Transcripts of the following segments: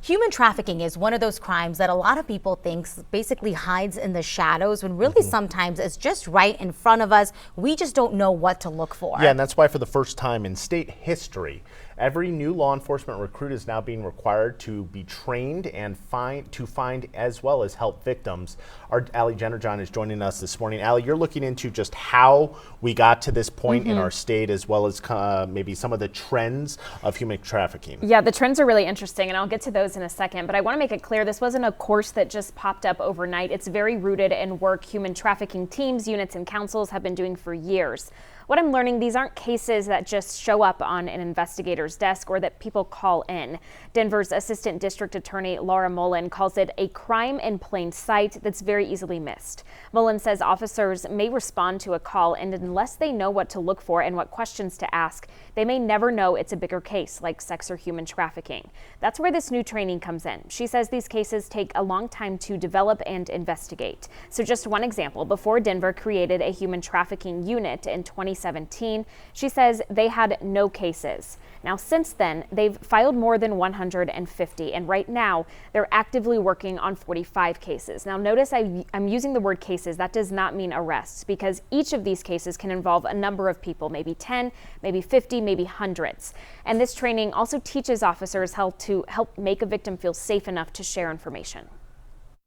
Human trafficking is one of those crimes that a lot of people think basically hides in the shadows when really sometimes it's just right in front of us. We just don't know what to look for. Yeah, and that's why for the first time in state history, every new law enforcement recruit is now being required to be trained and find as well as help victims. Our Allie Jennerjohn is joining us this morning. Allie, you're looking into just how we got to this point in our state, as well as maybe some of the trends of human trafficking. Yeah, the trends are really interesting, and I'll get to those in a second. But I want to make it clear, this wasn't a course that just popped up overnight. It's very rooted in work human trafficking teams, units, and councils have been doing for years. What I'm learning, these aren't cases that just show up on an investigator's desk or that people call in. Denver's Assistant District Attorney Laura Mullen calls it a crime in plain sight that's very easily missed. Mullen says officers may respond to a call, and unless they know what to look for and what questions to ask, they may never know it's a bigger case like sex or human trafficking. That's where this new training comes in. She says these cases take a long time to develop and investigate. So just one example, before Denver created a human trafficking unit in 2017, she says they had no cases. Now, since then, they've filed more than 150, and right now they're actively working on 45 cases. Now, notice I'm using the word cases. That does not mean arrests, because each of these cases can involve a number of people, maybe 10, maybe 50, maybe hundreds. And this training also teaches officers how to help make a victim feel safe enough to share information.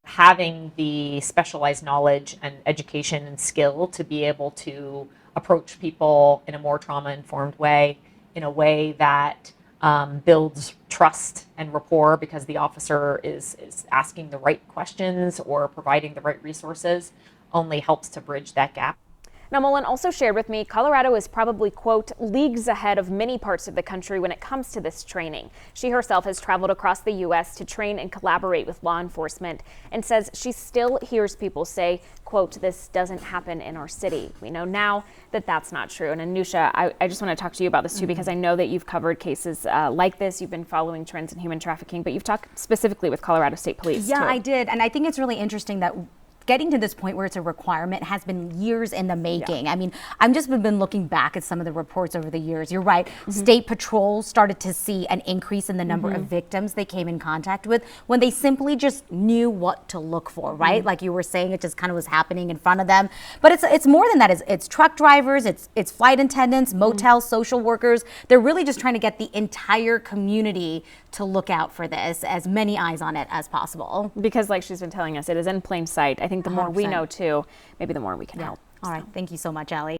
Having the specialized knowledge and education and skill to be able to approach people in a more trauma-informed way, in a way that builds trust and rapport because the officer is asking the right questions or providing the right resources, only helps to bridge that gap. Now, Mullen also shared with me Colorado is probably, quote, leagues ahead of many parts of the country when it comes to this training. She herself has traveled across the U.S. to train and collaborate with law enforcement and says she still hears people say, quote, this doesn't happen in our city. We know now that that's not true. And Anusha, I just want to talk to you about this too, because I know that you've covered cases like this. You've been following trends in human trafficking, but you've talked specifically with Colorado State Police. Yeah, too. I did. And I think it's really interesting that getting to this point where it's a requirement has been years in the making. Yeah. I mean, I've just been looking back at some of the reports over the years. You're right. State patrols started to see an increase in the number of victims they came in contact with when they simply just knew what to look for, right? Like you were saying, it just kind of was happening in front of them. But it's more than that. It's truck drivers, it's flight attendants, motel social workers. They're really just trying to get the entire community to look out for this, as many eyes on it as possible. Because like she's been telling us, it is in plain sight. I think the more we know too, maybe the more we can help. All right. Thank you so much, Allie.